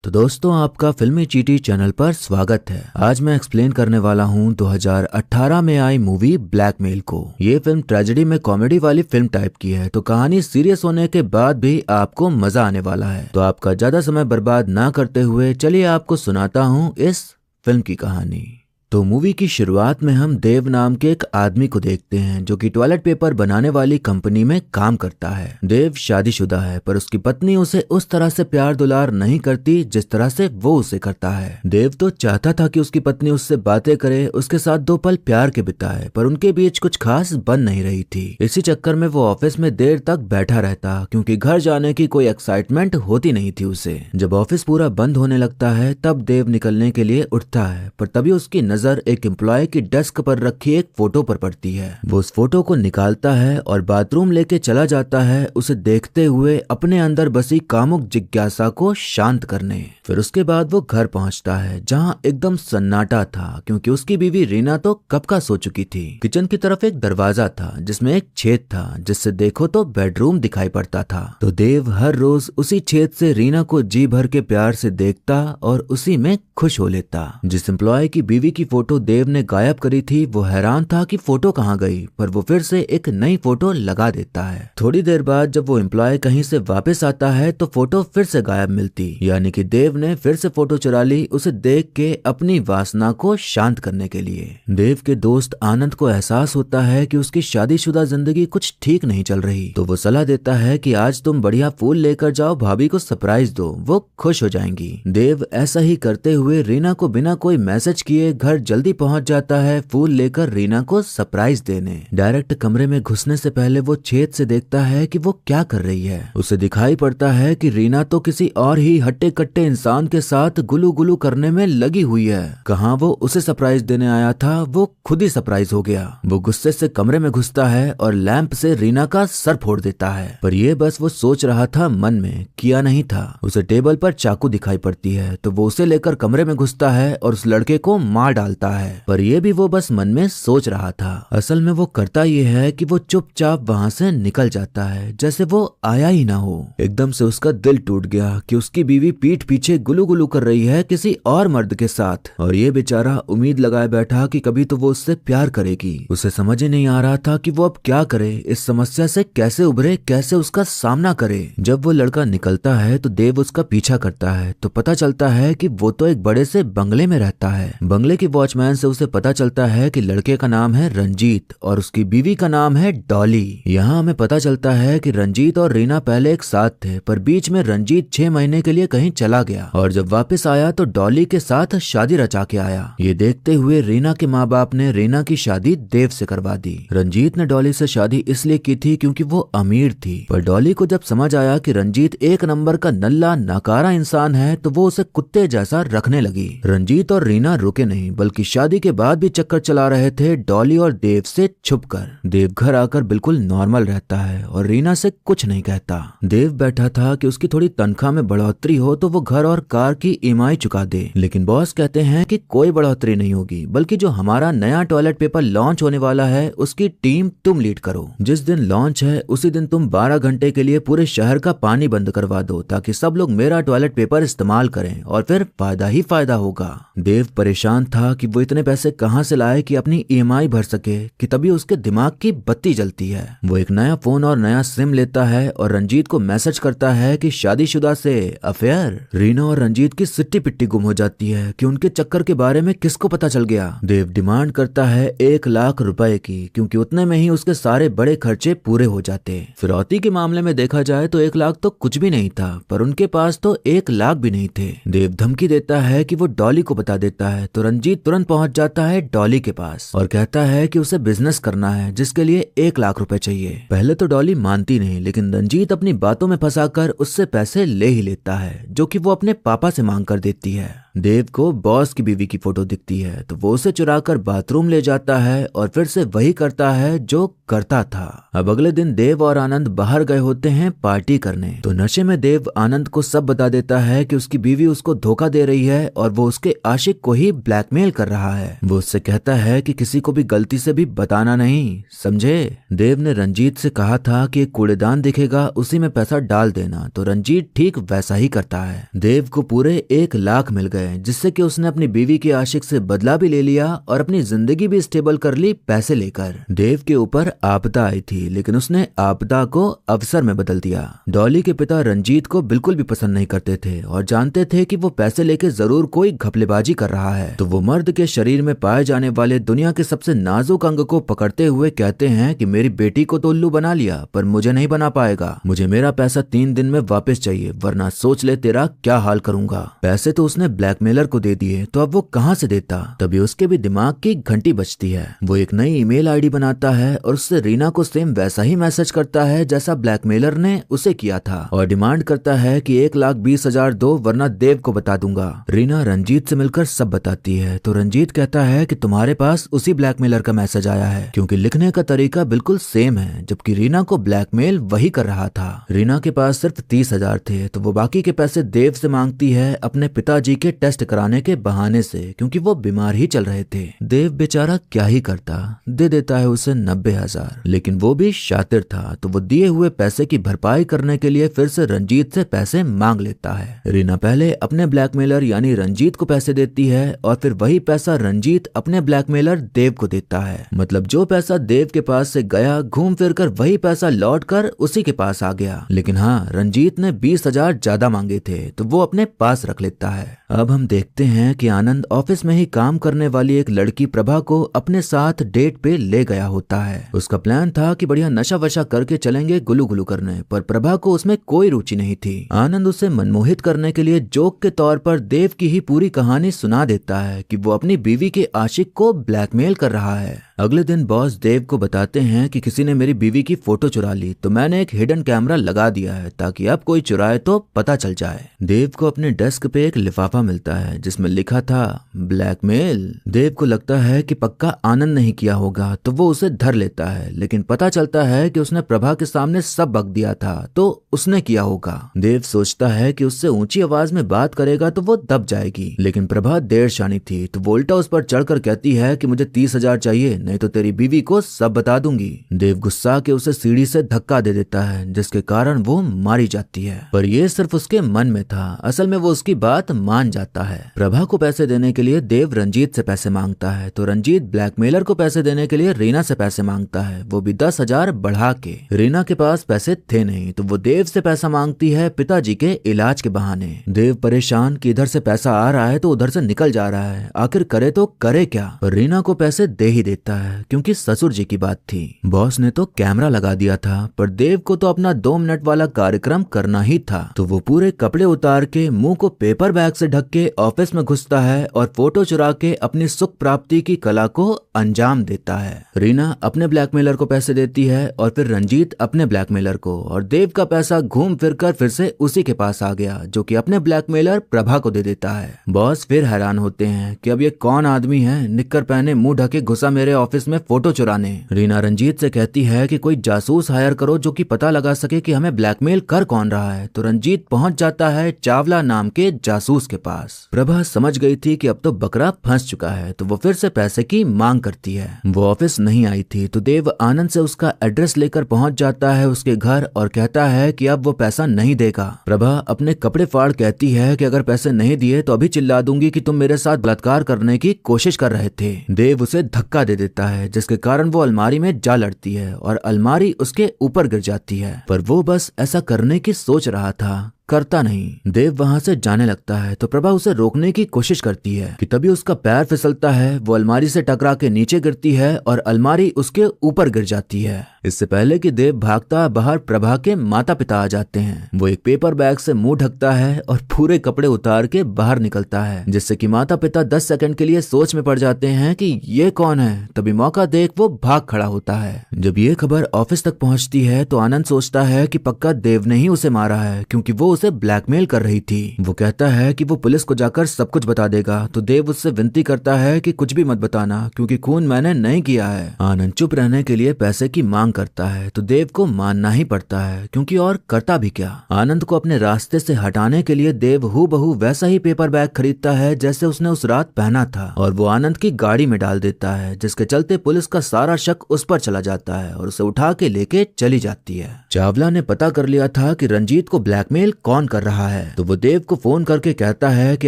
तो दोस्तों आपका फिल्मी चीटी चैनल पर स्वागत है। आज मैं एक्सप्लेन करने वाला हूँ 2018 में आई मूवी ब्लैकमेल को। ये फिल्म ट्रेजेडी में कॉमेडी वाली फिल्म टाइप की है, तो कहानी सीरियस होने के बाद भी आपको मजा आने वाला है। तो आपका ज्यादा समय बर्बाद ना करते हुए चलिए आपको सुनाता हूँ इस फिल्म की कहानी। तो मूवी की शुरुआत में हम देव नाम के एक आदमी को देखते हैं जो कि टॉयलेट पेपर बनाने वाली कंपनी में काम करता है। देव शादीशुदा है पर उसकी पत्नी उसे उस तरह से प्यार दुलार नहीं करती जिस तरह से वो उसे करता है। देव तो चाहता था कि उसकी पत्नी उससे बातें करे, उसके साथ 2 पल प्यार के बिताए, पर उनके बीच कुछ खास बन नहीं रही थी। इसी चक्कर में वो ऑफिस में देर तक बैठा रहता क्योंकि घर जाने की कोई एक्साइटमेंट होती नहीं थी उसे। जब ऑफिस पूरा बंद होने लगता है तब देव निकलने के लिए उठता है, पर तभी उसकी नजर एक एम्प्लॉय की डेस्क पर रखी एक फोटो पर पड़ती है। वो उस फोटो को निकालता है और बाथरूम लेके चला जाता है, उसे देखते हुए अपने अंदर बसी कामुक जिज्ञासा को शांत करने। फिर उसके बाद वो घर पहुंचता है जहां एकदम सन्नाटा था क्योंकि उसकी बीवी रीना तो कब का सो चुकी थी। किचन की तरफ एक दरवाजा था जिसमें एक छेद था जिससे देखो तो बेडरूम दिखाई पड़ता था। तो देव हर रोज उसी छेद से रीना को जी भर के प्यार से देखता और उसी में खुश हो लेता। जिस एम्प्लॉय की बीवी की फोटो देव ने गायब करी थी वो हैरान था कि फोटो कहाँ गई, पर वो फिर से एक नई फोटो लगा देता है। थोड़ी देर बाद जब वो एम्प्लॉय कहीं से वापस आता है तो फोटो फिर से गायब मिलती, यानी कि देव ने फिर से फोटो चुरा ली उसे देख के अपनी वासना को शांत करने के लिए। देव के दोस्त आनंद को एहसास होता है कि उसकी शादीशुदा जिंदगी कुछ ठीक नहीं चल रही, तो वो सलाह देता है कि आज तुम बढ़िया फूल लेकर जाओ, भाभी को सरप्राइज दो, वो खुश हो जाएंगी। देव ऐसा ही करते हुए रीना को बिना कोई मैसेज किए घर जल्दी पहुंच जाता है फूल लेकर रीना को सरप्राइज देने। डायरेक्ट कमरे में घुसने से पहले वो छेद से देखता है कि वो क्या कर रही है। उसे दिखाई पड़ता है कि रीना तो किसी और ही हट्टे कट्टे इंसान के साथ गुलू गुलू करने में लगी हुई है। कहाँ वो उसे सरप्राइज देने आया था, वो खुद ही सरप्राइज हो गया। वो गुस्से से कमरे में घुसता है और लैंप से रीना का सर फोड़ देता है, पर ये बस वो सोच रहा था, मन में किया नहीं था। उसे टेबल पर चाकू दिखाई पड़ती है तो वो उसे लेकर कमरे में घुसता है और उस लड़के को मार डालता है, पर ये भी वो बस मन में सोच रहा था। असल में वो करता ये है कि वो चुपचाप वहाँ से निकल जाता है जैसे वो आया ही ना हो। एकदम से उसका दिल टूट गया कि उसकी बीवी पीठ पीछे गुलू गुलू कर रही है किसी और मर्द के साथ, और ये बेचारा उम्मीद लगाए बैठा कि कभी तो वो उससे प्यार करेगी। उसे समझ ही नहीं आ रहा था कि वो अब क्या करे, इस समस्या से कैसे उभरे, कैसे उसका सामना करे। जब वो लड़का निकलता है तो देव उसका पीछा करता है तो पता चलता है कि वो तो एक बड़े से बंगले में रहता है। बंगले के वॉचमैन से उसे पता चलता है कि लड़के का नाम है रंजीत और उसकी बीवी का नाम है डॉली। यहाँ हमें पता चलता है कि रंजीत और रीना पहले एक साथ थे, पर बीच में रंजीत 6 महीने के लिए कहीं चला गया और जब वापस आया तो डॉली के साथ शादी रचा के आया। ये देखते हुए रीना के माँ बाप ने रीना की शादी देव से करवा दी। रंजीत ने डॉली से शादी इसलिए की थी क्योंकि वो अमीर थी, पर डॉली को जब समझ आया कि रंजीत एक नंबर का नल्ला नकारा इंसान है तो वो उसे कुत्ते जैसा रखने लगी। रंजीत और रीना रुके नहीं बल्कि शादी के बाद भी चक्कर चला रहे थे डॉली और देव से छुपकर। देव घर आकर बिल्कुल नॉर्मल रहता है और रीना से कुछ नहीं कहता। देव बैठा था कि उसकी थोड़ी तनख्वाह में बढ़ोतरी हो तो वो घर और कार की ईएमआई चुका दे, लेकिन बॉस कहते हैं कि कोई बढ़ोतरी नहीं होगी, बल्कि जो हमारा नया टॉयलेट पेपर लॉन्च होने वाला है उसकी टीम तुम लीड करो। जिस दिन लॉन्च है उसी दिन तुम 12 घंटे के लिए पूरे शहर का पानी बंद करवा दो ताकि सब लोग मेरा टॉयलेट पेपर इस्तेमाल करें और फिर फायदा ही फायदा होगा। देव परेशान था कि वो इतने पैसे कहां से लाए कि अपनी ईएमआई भर सके, कि तभी उसके दिमाग की बत्ती जलती है। वो एक नया फोन और नया सिम लेता है और रंजीत को मैसेज करता है कि शादीशुदा से अफेयर। रीना और रंजीत की सिट्टी पिट्टी गुम हो जाती है कि उनके चक्कर के बारे में किसको पता चल गया। देव डिमांड करता है 1 लाख रुपए की क्योंकि उतने में ही उसके सारे बड़े खर्चे पूरे हो जाते। फिरौती के मामले में देखा जाए तो 1 लाख तो कुछ भी नहीं था, पर उनके पास तो 1 लाख भी नहीं थे। देव धमकी देता है कि वो डॉली को बता देता है तो रंजीत तुरंत पहुंच जाता है डॉली के पास और कहता है कि उसे बिजनेस करना है जिसके लिए 1 लाख रुपए चाहिए। पहले तो डॉली मानती नहीं, लेकिन रंजीत अपनी बातों में फंसाकर उससे पैसे ले ही लेता है जो कि वो अपने पापा से मांग कर देती है। देव को बॉस की बीवी की फोटो दिखती है तो वो उसे चुराकर बाथरूम ले जाता है और फिर से वही करता है जो करता था। अब अगले दिन देव और आनंद बाहर गए होते हैं पार्टी करने। तो नशे में देव आनंद को सब बता देता है कि उसकी बीवी उसको धोखा दे रही है और वो उसके आशिक को ही ब्लैकमेल कर रहा है। वो उससे कहता है कि किसी को भी गलती से भी बताना नहीं, समझे। देव ने रंजीत से कहा था कि एक कूड़ेदान दिखेगा उसी में पैसा डाल देना, तो रंजीत ठीक वैसा ही करता है। देव को पूरे 1 लाख मिल गए जिससे कि उसने अपनी बीवी के आशिक से बदला भी ले लिया और अपनी जिंदगी भी स्टेबल कर ली पैसे लेकर। देव के ऊपर आपदा आई थी लेकिन उसने आपदा को अवसर में बदल दिया। डॉली के पिता रंजीत को बिल्कुल भी पसंद नहीं करते थे और जानते थे कि वो पैसे लेके जरूर कोई घपलेबाजी कर रहा है। तो वो मर्द के शरीर में पाए जाने वाले दुनिया के सबसे नाजुक अंग को पकड़ते हुए कहते हैं कि मेरी बेटी को तो उल्लू बना लिया पर मुझे नहीं बना पाएगा, मुझे मेरा पैसा 3 दिन में वापस चाहिए वरना सोच ले तेरा क्या हाल करूंगा। पैसे तो उसने ब्लैकमेलर को दे दिए तो अब वो कहां से देता। तभी उसके भी दिमाग की घंटी बजती है। वो एक नई ईमेल आईडी बनाता है और उससे रीना को सेम वैसा ही मैसेज करता है जैसा ब्लैकमेलर ने उसे किया था और डिमांड करता है कि 1,20,000 दो वरना देव को बता दूंगा। रीना रंजीत से मिलकर सब बताती है तो रंजीत कहता है कि तुम्हारे पास उसी ब्लैकमेलर का मैसेज आया है क्योंकि लिखने का तरीका बिल्कुल सेम है, जबकि रीना को ब्लैकमेल वही कर रहा था। रीना के पास सिर्फ 30,000 थे तो वो बाकी के पैसे देव से मांगती है अपने पिताजी के टेस्ट कराने के बहाने से क्योंकि वो बीमार ही चल रहे थे। देव बेचारा क्या ही करता, दे देता है उसे 90,000, लेकिन वो भी शातिर था तो वो दिए हुए पैसे की भरपाई करने के लिए फिर से रंजीत से पैसे मांग लेता है। रीना पहले अपने ब्लैकमेलर यानी रंजीत को पैसे देती है और फिर वही पैसा रंजीत अपने ब्लैकमेलर देव को देता है। मतलब जो पैसा देव के पास से गया घूम फिर कर वही पैसा लौट कर उसी के पास आ गया। लेकिन हाँ, रंजीत ने 20,000 ज्यादा मांगे थे तो वो अपने पास रख लेता है। अब हम देखते हैं कि आनंद ऑफिस में ही काम करने वाली एक लड़की प्रभा को अपने साथ डेट पे ले गया होता है। उसका प्लान था कि बढ़िया नशा वशा करके चलेंगे गुलू गुलू करने, पर प्रभा को उसमें कोई रुचि नहीं थी। आनंद उसे मनमोहित करने के लिए जोक के तौर पर देव की ही पूरी कहानी सुना देता है कि वो अपनी बीवी के आशिक को ब्लैकमेल कर रहा है। अगले दिन बॉस देव को बताते हैं कि किसी ने मेरी बीवी की फोटो चुरा ली तो मैंने एक हिडन कैमरा लगा दिया है ताकि अब कोई चुराए तो पता चल जाए। देव को अपने डेस्क पे एक लिफाफा मिलता है जिसमें लिखा था ब्लैकमेल। देव को लगता है कि पक्का आनंद नहीं किया होगा तो वो उसे धर लेता है, लेकिन पता चलता है कि उसने प्रभा के सामने सब बक दिया था तो उसने किया होगा। देव सोचता है कि उससे ऊंची आवाज में बात करेगा तो वो दब जाएगी, लेकिन प्रभा देर शानी थी तो वो उल्टा उस पर चढ़कर कहती है कि मुझे 30,000 चाहिए नहीं तो तेरी बीवी को सब बता दूंगी। देव गुस्सा के उसे सीढ़ी से धक्का दे देता है जिसके कारण वो मारी जाती है, पर ये सिर्फ उसके मन में था, असल में वो उसकी बात मान जाता है। प्रभा को पैसे देने के लिए देव रंजीत से पैसे मांगता है तो रंजीत ब्लैकमेलर को पैसे देने के लिए रीना से पैसे मांगता है, वो भी 10,000 बढ़ा के। रीना के पास पैसे थे नहीं तो वो देव से पैसा मांगती है पिताजी के इलाज के बहाने। देव परेशान कि इधर से पैसा आ रहा है तो उधर से निकल जा रहा है, आखिर करे तो करे क्या, पर रीना को पैसे दे ही देता है क्योंकि ससुर जी की बात थी। बॉस ने तो कैमरा लगा दिया था पर देव को तो अपना 2 मिनट वाला कार्यक्रम करना ही था, तो वो पूरे कपड़े उतार के मुंह को पेपर बैग से ढक के ऑफिस में घुसता है और फोटो चुरा के अपनी सुख प्राप्ति की कला को अंजाम देता है। रीना अपने ब्लैकमेलर को पैसे देती है और फिर रंजीत अपने ब्लैकमेलर को, और देव का पैसा घूम फिर कर फिर से उसी के पास आ गया जो कि अपने ब्लैकमेलर प्रभा को दे देता है। बॉस फिर हैरान होते हैं कि अब ये कौन आदमी है, निक्कर पहने मुंह ढके घुसा मेरे ऑफिस में फोटो चुराने। रीना रंजीत से कहती है कि कोई जासूस हायर करो जो कि पता लगा सके कि हमें ब्लैकमेल कर कौन रहा है, तो रंजीत पहुंच जाता है चावला नाम के जासूस के पास। प्रभा समझ गई थी कि अब तो बकरा फंस चुका है तो वो फिर से पैसे की मांग करती है। वो ऑफिस नहीं आई थी तो देव आनंद से उसका एड्रेस लेकर पहुंच जाता है उसके घर और कहता है कि अब वो पैसा नहीं देगा। प्रभा अपने कपड़े फाड़ कहती है कि अगर पैसे नहीं दिए तो अभी चिल्ला दूंगी कि तुम मेरे साथ बलात्कार करने की कोशिश कर रहे थे। देव उसे धक्का दे देता है जिसके कारण वो अलमारी में जा लड़ती है और अलमारी उसके ऊपर गिर जाती है, पर वो बस ऐसा करने की सोच रहा था, करता नहीं। देव वहां से जाने लगता है तो प्रभा उसे रोकने की कोशिश करती है कि तभी उसका पैर फिसलता है, वो अलमारी से टकरा के नीचे गिरती है और अलमारी उसके ऊपर गिर जाती है। इससे पहले कि देव भागता बाहर प्रभा के माता पिता आ जाते हैं। वो एक पेपर बैग से मुंह ढकता है और पूरे कपड़े उतार के बाहर निकलता है जिससे कि माता पिता 10 सेकंड के लिए सोच में पड़ जाते हैं कि ये कौन है। तभी मौका देख वो भाग खड़ा होता है। जब ये खबर ऑफिस तक पहुंचती है तो आनंद सोचता है कि पक्का देव ने ही उसे मारा है क्योंकि वो उसे ब्लैकमेल कर रही थी। वो कहता है कि वो पुलिस को जाकर सब कुछ बता देगा, तो देव उससे विनती करता है कि कुछ भी मत बताना क्योंकि खून मैंने नहीं किया है। आनंद चुप रहने के लिए पैसे की मांग करता है तो देव को मानना ही पड़ता है क्योंकि और करता भी क्या। आनंद को अपने रास्ते से हटाने के लिए देव हूबहू वैसा ही पेपर बैग खरीदता है जैसे उसने उस रात पहना था और वो आनंद की गाड़ी में डाल देता है, जिसके चलते पुलिस का सारा शक उस पर चला जाता है और उसे उठा के लेके चली जाती है। चावला ने पता कर लिया था कि रंजीत को ब्लैकमेल कौन कर रहा है, तो वो देव को फोन करके कहता है कि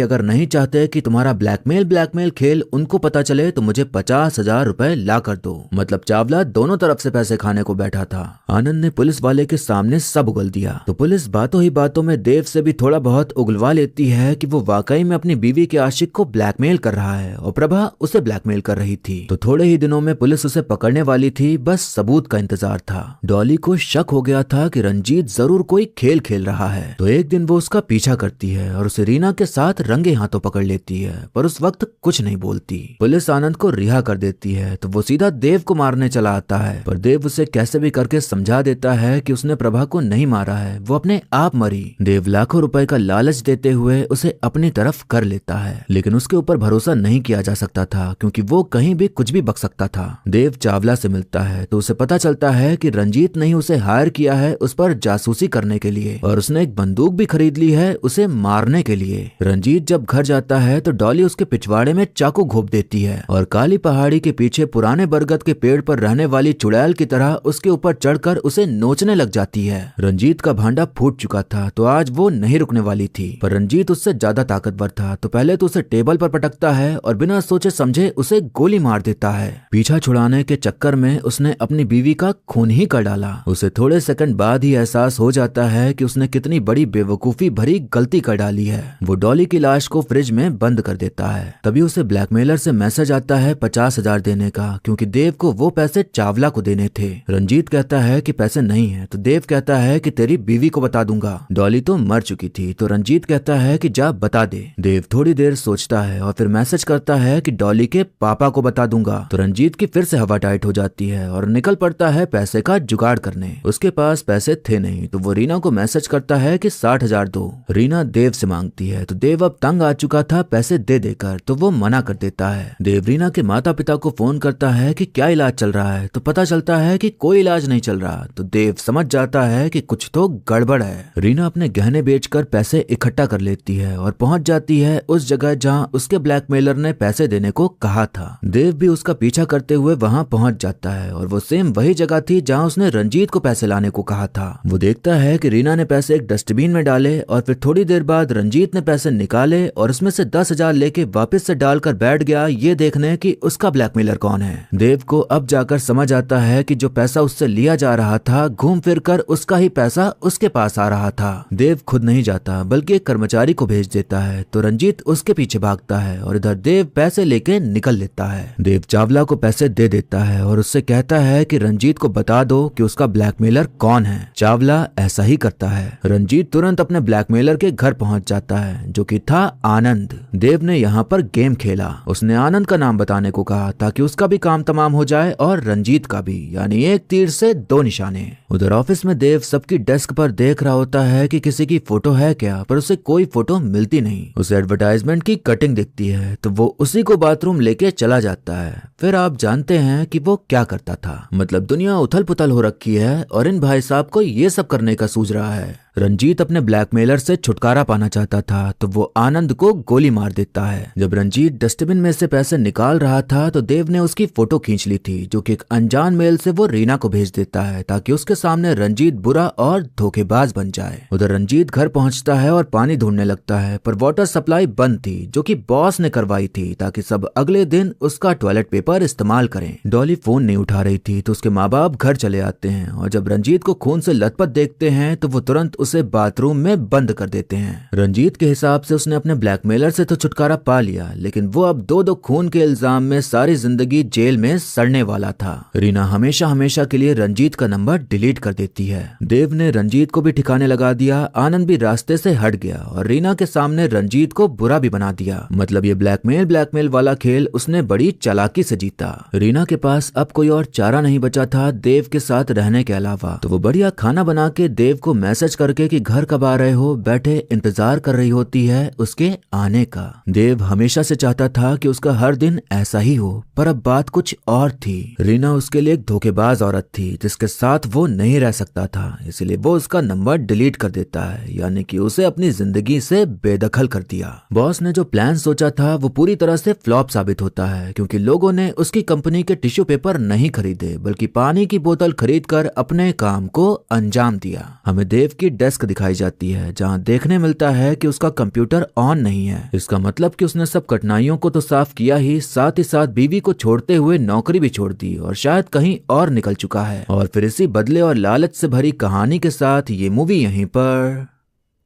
अगर नहीं चाहते कि तुम्हारा ब्लैकमेल खेल उनको पता चले तो मुझे 50,000 रुपए ला कर दो। मतलब चावला दोनों तरफ से पैसे खाने को बैठा था। आनंद ने पुलिस वाले के सामने सब उगल दिया तो पुलिस बातों ही बातों में देव से भी थोड़ा बहुत उगलवा लेती है कि वो वाकई में अपनी बीवी के आशिक को ब्लैकमेल कर रहा है और प्रभा उसे ब्लैकमेल कर रही थी। तो थोड़े ही दिनों में पुलिस उसे पकड़ने वाली थी, बस सबूत का इंतजार था। डॉली को शक हो गया था कि रंजीत जरूर कोई खेल खेल रहा है, तो एक दिन वो उसका पीछा करती है और उसे रीना के साथ रंगे हाथों पकड़ लेती है, पर उस वक्त कुछ नहीं बोलती। पुलिस आनंद को रिहा कर देती है तो वो सीधा देव को मारने चला आता है, पर देव उसे कैसे भी करके समझा देता है कि उसने प्रभा को नहीं मारा है, वो अपने आप मरी। देव लाखों रुपए का लालच देते हुए उसे अपनी तरफ कर लेता है, लेकिन उसके ऊपर भरोसा नहीं किया जा सकता था क्योंकि वो कहीं भी कुछ भी बक सकता था। देव चावला से मिलता है तो उसे पता चलता है कि रंजीत ने ही उसे हायर किया है उस पर जासूसी करने के लिए और उसने एक बंदूक भी खरीद ली है उसे मारने के लिए। रंजीत जब घर जाता है तो डॉली उसके पिछवाड़े में चाकू घोंप देती है और काली पहाड़ी के पीछे पुराने बरगद के पेड़ पर रहने वाली चुड़ैल की तरह उसके ऊपर चढ़कर उसे नोचने लग जाती है। रंजीत का भांडा फूट चुका था तो आज वो नहीं रुकने वाली थी, पर रंजीत उससे ज्यादा ताकतवर था तो पहले तो उसे टेबल पर पटकता है और बिना सोचे समझे उसे गोली मार देता है। पीछा छुड़ाने के चक्कर में उसने अपनी बीवी का खून ही कर डाला। उसे थोड़े सेकंड बाद ही एहसास हो जाता है कि उसने कितनी बड़ी बेवकूफी भरी गलती कर डाली है। वो डॉली की लाश को फ्रिज में बंद कर देता है। तभी उसे ब्लैकमेलर से मैसेज आता है 50,000 देने का, क्योंकि देव को वो पैसे चावला को देने थे। रंजीत कहता है कि पैसे नहीं है तो देव कहता है कि तेरी बीवी को बता दूंगा। डॉली तो मर चुकी थी तो रंजीत कहता है कि जा बता दे। देव थोड़ी देर सोचता है और फिर मैसेज करता है कि डॉली के पापा को बता दूंगा। तो रंजीत की फिर से हवा टाइट हो जाती है और निकल पड़ता है पैसे का जुगाड़ करने। उसके पास पैसे थे नहीं तो वो रीना को मैसेज करता है कि 60,000 दो। रीना देव से मांगती है तो देव अब तंग आ चुका था पैसे दे देकर, तो वो मना कर देता है। देव रीना के माता पिता को फोन करता है कि क्या इलाज चल रहा है, तो पता चलता है कि कोई इलाज नहीं चल रहा। तो देव समझ जाता है कि कुछ तो गड़बड़ है। रीना अपने गहने बेचकर पैसे इकट्ठा कर लेती है और पहुंच जाती है उस जगह जहां उसके ब्लैकमेलर ने पैसे देने को कहा था। देव भी उसका पीछा करते हुए वहां पहुंच जाता है और वो सेम वही जगह थी जहां उसने रंजीत को पैसे लाने को कहा था। वो देखता है कि रीना ने पैसे एक डस्टबिन में डाले और फिर थोड़ी देर बाद रंजीत ने पैसे निकाले और उसमें से 10,000 लेके वापस से डालकर बैठ गया, ये देखने कि उसका ब्लैकमेलर कौन है। देव को अब जाकर समझ आता है कि जो पैसा उससे लिया जा रहा था घूम फिर कर उसका ही पैसा उसके पास आ रहा था। देव खुद नहीं जाता बल्कि एक कर्मचारी को भेज देता है तो रंजीत उसके पीछे भागता है और इधर देव पैसे लेके निकल लेता है। देव चावला को पैसे दे देता है और उससे कहता है कि रंजीत को बता दो कि उसका ब्लैकमेलर कौन है। चावला ऐसा ही करता है। रंजीत तुरंत अपने ब्लैकमेलर के घर पहुंच जाता है जो कि था आनंद। देव ने यहाँ पर गेम खेला। उसने आनंद का नाम बताने को कहा ताकि उसका भी काम तमाम हो जाए और रंजीत का भी, यानी एक तीर से दो निशाने। उधर ऑफिस में देव सबकी डेस्क पर देख रहा होता है कि किसी की फोटो है क्या, पर उसे कोई फोटो मिलती नहीं। उसे एडवर्टाइजमेंट की कटिंग दिखती है तो वो उसी को बाथरूम लेके चला जाता है। फिर आप जानते हैं कि वो क्या करता था। मतलब दुनिया उथल पुथल हो रखी है और इन भाई साहब को ये सब करने का सूझ रहा है। रंजीत अपने ब्लैकमेलर से छुटकारा पाना चाहता था तो वो आनंद को गोली मार देता है। जब रंजीत डस्टबिन में से पैसे निकाल रहा था तो देव ने उसकी फोटो खींच ली थी जो कि एक अनजान मेल से वो रीना को भेज देता है ताकि उसके सामने रंजीत बुरा और धोखेबाज बन जाए। उधर रंजीत घर पहुंचता है और पानी ढूंढने लगता है, पर वाटर सप्लाई बंद थी जो कि बॉस ने करवाई थी ताकि सब अगले दिन उसका टॉयलेट पेपर इस्तेमाल करें। डॉली फोन नहीं उठा रही थी तो उसके माँ बाप घर चले आते हैं और जब रंजीत को खून से लथपथ देखते हैं तो वो तुरंत उसे बाथरूम में बंद कर देते हैं। रंजीत के हिसाब से उसने अपने ब्लैकमेलर से तो छुटकारा पा लिया, लेकिन वो अब दो खून के इल्जाम में सारी जिंदगी जेल में सड़ने वाला था। रीना हमेशा हमेशा के लिए रंजीत का नंबर डिलीट डिलीट कर देती है। देव ने रंजीत को भी ठिकाने लगा दिया, आनंद भी रास्ते से हट गया और रीना के सामने रंजीत को बुरा भी बना दिया। मतलब ये ब्लैकमेल वाला खेल उसने बड़ी चालाकी से जीता। रीना के पास अब कोई और चारा नहीं बचा था देव के साथ रहने के अलावा, तो वो बढ़िया खाना बना के देव को मैसेज करके कि घर कब आ रहे हो बैठे इंतजार कर रही होती है उसके आने का। देव हमेशा से चाहता था कि उसका हर दिन ऐसा ही हो, पर अब बात कुछ और थी। रीना उसके लिए एक धोखेबाज औरत थी जिसके साथ वो नहीं रह सकता था, इसलिए वो उसका नंबर डिलीट कर देता है, यानी कि उसे अपनी जिंदगी से बेदखल कर दिया। बॉस ने जो प्लान सोचा था वो पूरी तरह से फ्लॉप साबित होता है, क्योंकि लोगों ने उसकी कंपनी के टिश्यू पेपर नहीं खरीदे बल्कि पानी की बोतल खरीदकर अपने काम को अंजाम दिया। हमें देव की डेस्क दिखाई जाती है जहां देखने मिलता है कि उसका कंप्यूटर ऑन नहीं है। इसका मतलब कि उसने सब कठिनाइयों को तो साफ किया ही साथ बीवी को छोड़ते हुए नौकरी भी छोड़ दी और शायद कहीं और निकल चुका है। और फिर इसी बदले और लालच से भरी कहानी के साथ ये मूवी यहीं पर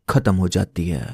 खत्म हो जाती है।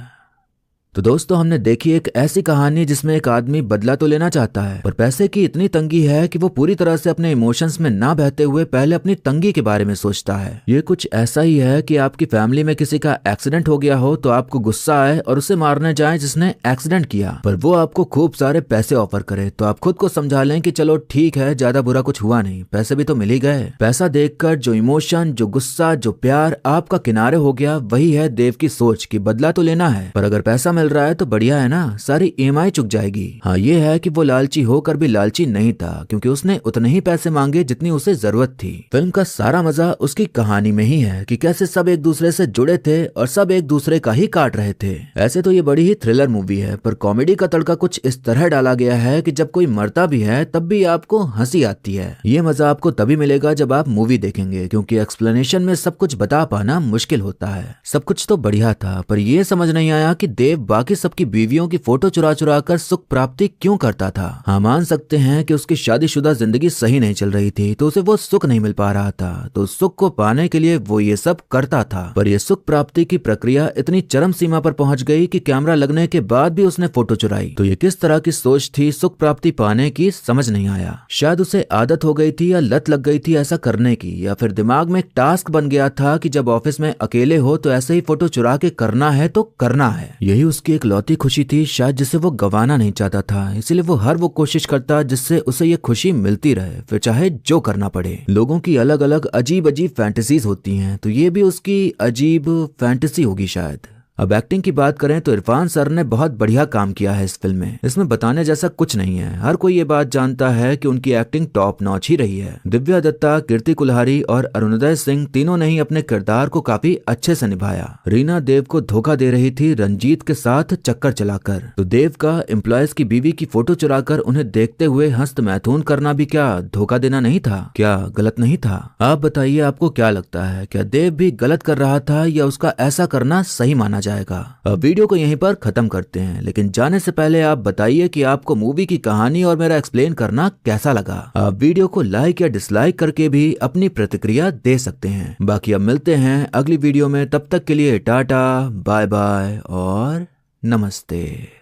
तो दोस्तों, हमने देखी एक ऐसी कहानी जिसमें एक आदमी बदला तो लेना चाहता है, पर पैसे की इतनी तंगी है कि वो पूरी तरह से अपने इमोशंस में ना बहते हुए पहले अपनी तंगी के बारे में सोचता है। ये कुछ ऐसा ही है कि आपकी फैमिली में किसी का एक्सीडेंट हो गया हो तो आपको गुस्सा आए और उसे मारने जाए जिसने एक्सीडेंट किया, पर वो आपको खूब सारे पैसे ऑफर करे तो आप खुद को समझा लें कि चलो ठीक है, ज्यादा बुरा कुछ हुआ नहीं, पैसे भी तो मिल ही गए। पैसा देखकर जो इमोशन, जो गुस्सा, जो प्यार आपका किनारे हो गया, वही है देव की सोच कि बदला तो लेना है, पर अगर पैसा मिल रहा है तो बढ़िया है ना, सारी EMI चुक जाएगी। हाँ, ये है कि वो लालची होकर भी लालची नहीं था, क्योंकि उसने उतने ही पैसे मांगे जितनी उसे जरूरत थी। फिल्म का सारा मजा उसकी कहानी में ही है कि कैसे सब एक दूसरे से जुड़े थे और सब एक दूसरे का ही काट रहे थे। ऐसे तो ये बड़ी ही थ्रिलर मूवी है, पर कॉमेडी का तड़का कुछ इस तरह डाला गया है कि जब कोई मरता भी है तब भी आपको हंसी आती है। ये मजा आपको तभी मिलेगा जब आप मूवी देखेंगे, क्योंकि एक्सप्लेनेशन में सब कुछ बता पाना मुश्किल होता है। सब कुछ तो बढ़िया था, पर यह समझ नहीं आया कि देव बाकी सबकी बीवियों की फोटो चुरा चुरा कर सुख प्राप्ति क्यों करता था। हाँ, मान सकते हैं कि उसकी शादीशुदा जिंदगी सही नहीं चल रही थी तो उसे वो सुख नहीं मिल पा रहा था, तो सुख को पाने के लिए वो ये सब करता था। पर ये सुख प्राप्ति की प्रक्रिया इतनी चरम सीमा पर पहुंच गई कि कैमरा लगने के बाद भी उसने फोटो चुराई। तो ये किस तरह की सोच थी सुख प्राप्ति पाने की, समझ नहीं आया। शायद उसे आदत हो गई थी या लत लग गई थी ऐसा करने की, या फिर दिमाग में एक टास्क बन गया था कि जब ऑफिस में अकेले हो तो ऐसे ही फोटो चुरा के करना है तो करना है। यही उसकी एक लौती खुशी थी शायद, जिसे वो गंवाना नहीं चाहता था, इसलिए वो हर वो कोशिश करता जिससे उसे ये खुशी मिलती रहे, फिर चाहे जो करना पड़े। लोगों की अलग अलग अजीब अजीब फैंटेसीज होती हैं, तो ये भी उसकी अजीब फैंटेसी होगी शायद। अब एक्टिंग की बात करें तो इरफान सर ने बहुत बढ़िया काम किया है इस फिल्म में। इसमें बताने जैसा कुछ नहीं है, हर कोई ये बात जानता है कि उनकी एक्टिंग टॉप नॉच ही रही है। दिव्या दत्ता, कीर्ति कुल्हारी और अरुणोदय सिंह तीनों ने ही अपने किरदार को काफी अच्छे से निभाया। रीना देव को धोखा दे रही थी रंजीत के साथ चक्कर चलाकर, तो देव का एम्प्लॉयज की बीवी की फोटो चुराकर उन्हें देखते हुए हस्त मैथुन करना भी क्या धोखा देना नहीं था? क्या गलत नहीं था? आप बताइए, आपको क्या लगता है, क्या देव भी गलत कर रहा था या उसका ऐसा करना सही माना जाएगा? अब वीडियो को यहीं पर खत्म करते हैं, लेकिन जाने से पहले आप बताइए कि आपको मूवी की कहानी और मेरा एक्सप्लेन करना कैसा लगा। आप वीडियो को लाइक या डिसलाइक करके भी अपनी प्रतिक्रिया दे सकते हैं। बाकी अब मिलते हैं अगली वीडियो में, तब तक के लिए टाटा, बाय बाय और नमस्ते।